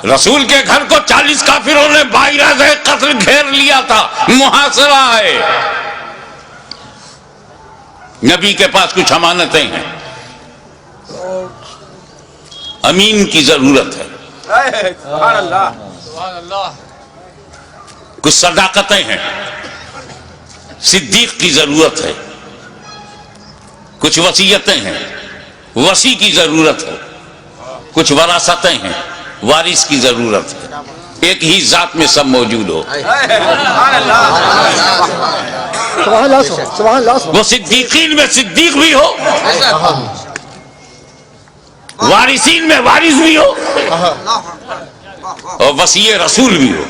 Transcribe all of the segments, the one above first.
رسول کے گھر کو 40 کافروں نے باعث قتل گھیر لیا تھا، محاصرہ ہے۔ نبی کے پاس کچھ امانتیں ہیں، امین کی ضرورت ہے، سبحان اللہ، کچھ صداقتیں ہیں، صدیق کی ضرورت ہے، کچھ وصیتیں ہیں، وصی کی ضرورت ہے، کچھ وراثتیں ہیں، وارث کی ضرورت ہے، ایک ہی ذات میں سب موجود ہو۔ وہ صدیقین میں صدیق بھی ہو، وارثین میں وارث بھی ہو، اور وصی رسول بھی ہو،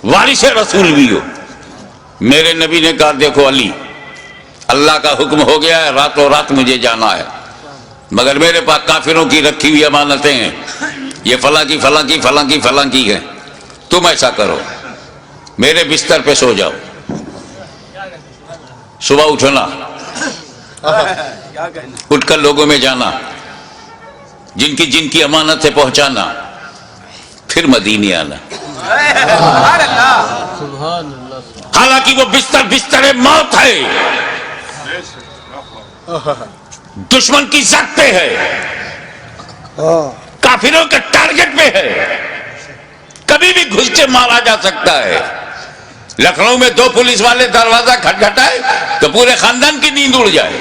وارث رسول بھی ہو۔ میرے نبی نے کہا دیکھو علی، اللہ کا حکم ہو گیا ہے، راتوں رات مجھے جانا ہے، مگر میرے پاس کافروں کی رکھی ہوئی امانتیں ہیں، یہ فلاں کی فلاں کی فلاں کی فلاں کی ہے، تم ایسا کرو میرے بستر پہ سو جاؤ، صبح اٹھنا، اٹھ کر لوگوں میں جانا، جن کی امانت سے پہنچانا، پھر مدینے آنا۔ حالانکہ وہ بستر موت ہے، دشمن کی زد پہ ہے، کافروں کے ٹارگٹ پہ ہے، کبھی بھی گھس کے مارا جا سکتا ہے۔ لکھنؤ میں 2 پولیس والے دروازہ کھٹکھٹائے تو پورے خاندان کی نیند اڑ جائے۔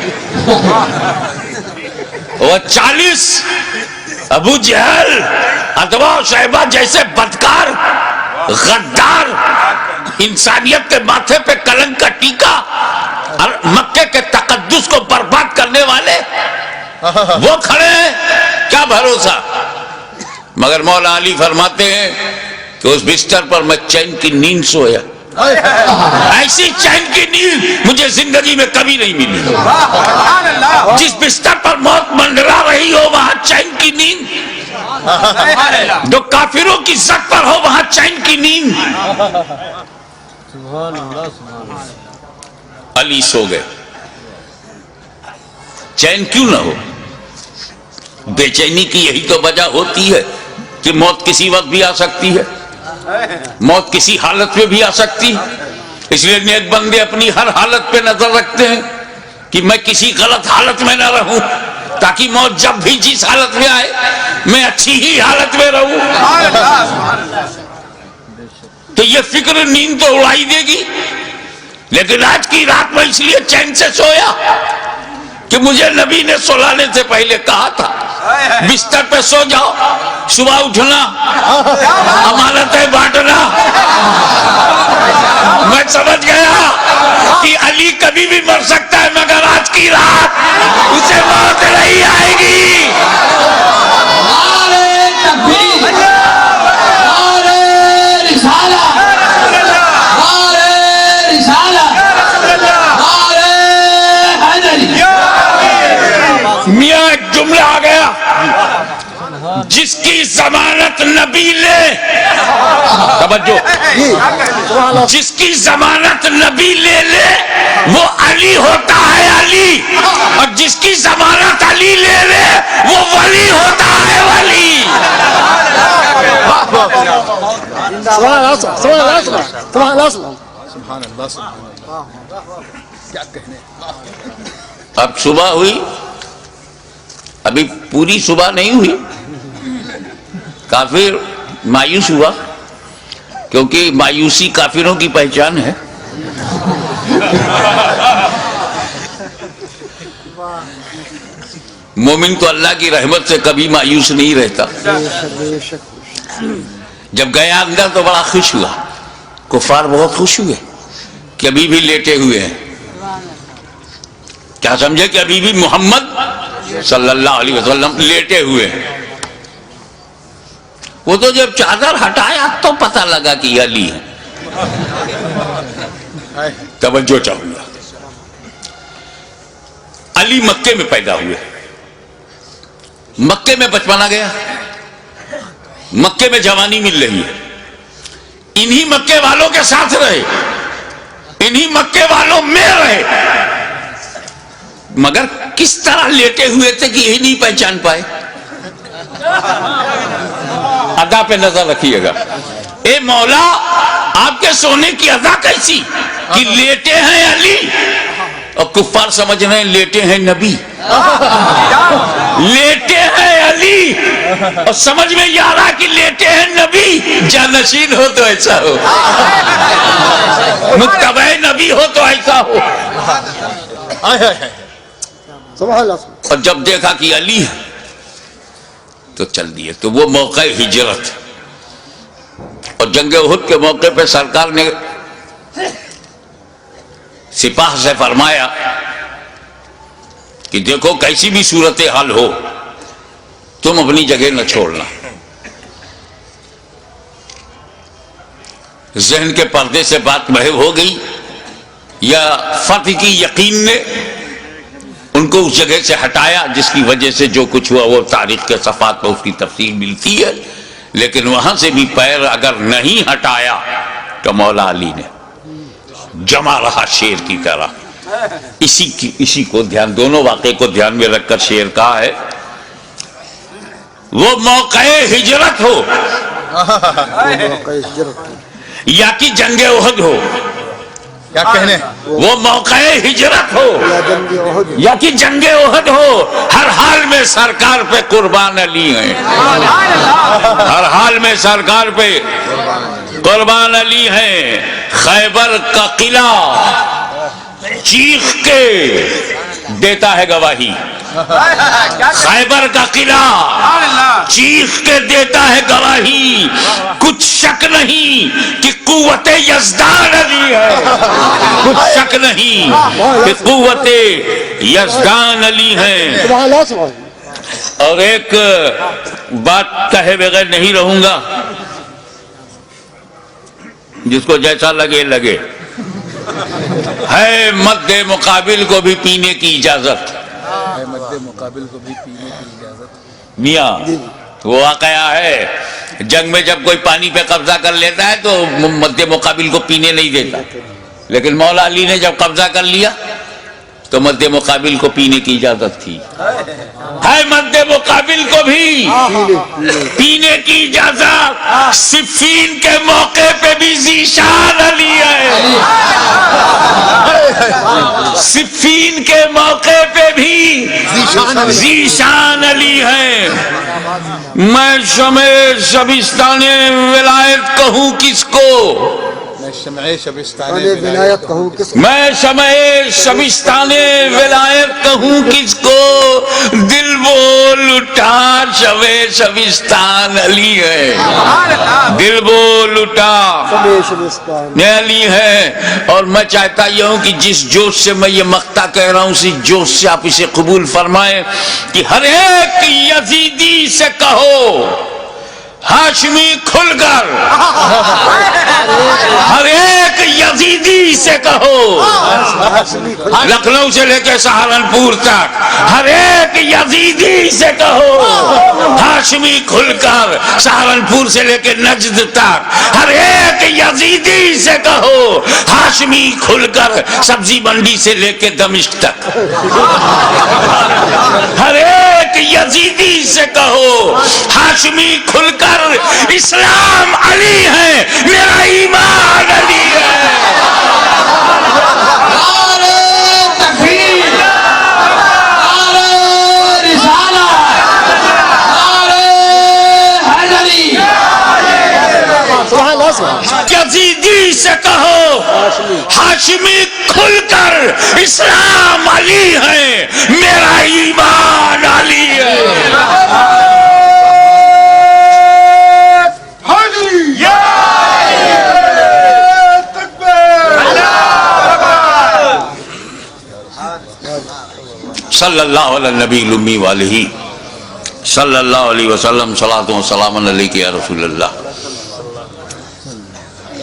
وہ 40 ابو جہل، اتباع و شیبہ جیسے بدکار، غدار، انسانیت کے ماتھے پہ کلنک کا ٹیکا اور مکے کے تقدس کو برباد کرنے والے وہ کھڑے ہیں، کیا بھروسہ۔ مگر مولا علی فرماتے ہیں کہ اس بستر پر میں چین کی نیند سویا، ایسی چین کی نیند مجھے زندگی میں کبھی نہیں ملی۔ جس بستر پر موت منڈرا رہی ہو وہاں چین کی نیند، جو کافروں کی زد پر ہو وہاں چین کی نیند۔ علی سو گئے، چین کیوں نہ ہو؟ بے چینی کی یہی تو وجہ ہوتی ہے کہ موت کسی وقت بھی آ سکتی ہے، موت کسی حالت پہ بھی آ سکتی ہے۔ اس لیے نیک بندے اپنی ہر حالت پہ نظر رکھتے ہیں کہ میں کسی غلط حالت میں نہ رہوں، تاکہ موت جب بھی جس حالت میں آئے میں اچھی ہی حالت میں رہوں۔ تو یہ فکر نیند تو اڑائی دے گی، لیکن آج کی رات میں اس لیے چین سے سویا کہ مجھے نبی نے سلانے سے پہلے کہا تھا بستر پہ سو جاؤ، صبح اٹھنا، امانتیں بانٹنا۔ میں سمجھ گیا کہ علی کبھی بھی مر سکتا ہے، مگر آج کی رات اسے موت نہیں آئے گی۔ میاں ایک جملہ آ گیا، جس کی ضمانت نبی لے، توجہ، جس کی ضمانت نبی لے لے وہ علی ہوتا ہے علی، اور جس کی ضمانت علی لے لے وہ ولی ہوتا ہے ولی۔ اب صبح ہوئی، ابھی پوری صبح نہیں ہوئی، کافر مایوس ہوا، کیونکہ مایوسی کافروں کی پہچان ہے۔ مومن تو اللہ کی رحمت سے کبھی مایوس نہیں رہتا۔ جب گیا اندر تو بڑا خوش ہوا، کفار بہت خوش ہوئے کہ ابھی بھی لیٹے ہوئے ہیں، کیا سمجھے کہ ابھی بھی محمد صلی اللہ علیہ وسلم لیٹے ہوئے ہیں۔ وہ تو جب چادر ہٹایا تو پتہ لگا کہ یہ علی ہے۔ توجہ چاہوں گا، علی مکے میں پیدا ہوئے، مکے میں بچپنا گیا، مکے میں جوانی مل رہی ہے، انہی مکے والوں کے ساتھ رہے، انہی مکے والوں میں رہے، مگر کس طرح لیٹے ہوئے تھے کہ یہی نہیں پہچان پائے۔ ادا پہ نظر رکھیے گا. اے مولا آپ کے سونے کی ادا کیسی کہ لیٹے ہیں علی اور کفار سمجھ رہے ہیں لیٹے ہیں نبی. لیٹے ہیں علی اور سمجھ میں یہ آ رہا کہ لیٹے ہیں نبی. جانشین ہو تو ایسا ہو, متبع نبی ہو تو ایسا ہو. اور جب دیکھا کہ علی ہے تو چل دیے. تو وہ موقع ہجرت اور جنگ احد کے موقع پہ سرکار نے سپاہ سے فرمایا کہ دیکھو کیسی بھی صورتحال ہو تم اپنی جگہ نہ چھوڑنا. ذہن کے پردے سے بات محو ہو گئی یا فتح کی یقین نے ان کو اس جگہ سے ہٹایا جس کی وجہ سے جو کچھ ہوا وہ تاریخ کے صفحات میں اس کی تفصیل ملتی ہے. لیکن وہاں سے بھی پیر اگر نہیں ہٹایا تو مولا علی نے جمع رہا شیر کی طرح. اسی کو دھیان, دونوں واقعے کو دھیان میں رکھ کر شیر کہا ہے. وہ موقع ہجرت ہو یا کہ جنگ احد ہو, کیا کہنے, وہ موقع ہجرت ہو یا کہ جنگ احد ہو, ہر حال میں سرکار پہ قربان علی ہیں. ہر حال میں سرکار پہ قربان علی ہیں. خیبر کا قلعہ چیخ کے دیتا ہے گواہی. خیبر کا قلعہ چیخ کے دیتا ہے گواہی. کچھ شک نہیں کہ قوت یزدان علی ہے. کچھ شک نہیں کہ قوت یزدان علی ہے. اور ایک بات کہے بغیر نہیں رہوں گا, جس کو جیسا لگے لگے. ہے مد مقابل کو بھی پینے کی اجازت. مد مقابل کو بھی پینے کی اجازت. میاں وہ واقعہ ہے, جنگ میں جب کوئی پانی پہ قبضہ کر لیتا ہے تو مد مقابل کو پینے نہیں دیتا. لیکن مولا علی نے جب قبضہ کر لیا تو مد مقابل کو پینے کی اجازت تھی. ہے مد مقابل کو بھی پینے کی اجازت. صفین کے موقع پہ بھی ذیشان علی ہے. صفین کے موقع پہ بھی ذیشان علی ہے. میں شمع شبستان ولایت کہوں کس کو, میں شمع شبستان ولایت کہوں کس کو, میں شمع شبستان ولایت کہوں کس کو. دل بول اٹھا شمع شبستان علی ہے. دل بول اٹھا علی ہے. اور میں چاہتا یہ ہوں کہ جس جوش سے میں یہ مقطع کہہ رہا ہوں اسی جوش سے آپ اسے قبول فرمائیں کہ ہر ایک یزیدی سے کہو ہاشمی کھل کر. ہر ایک یزیدی سے کہو, لکھنؤ سے لے کے سہارنپور تک ہر ایک یزیدی سے کہو ہاشمی کھل کر. سہارنپور سے لے کے نجد تک ہر ایک یزیدی سے کہو ہاشمی کھل کر. سبزی منڈی سے لے کے دمشق تک ہر ایک یزیدی سے کہو ہاشمی کھل کر. اسلام علی ہے, میرا ایمان علی ہے. یزیدی سے کہو ہاشمی کھل کر. اسلام علی ہے, میرا ایمان علی ہے. صلی اللہ علیہ نبی الامی والہ صلی اللہ علیہ وسلم. صلاۃ و سلام علیک یا رسول اللہ.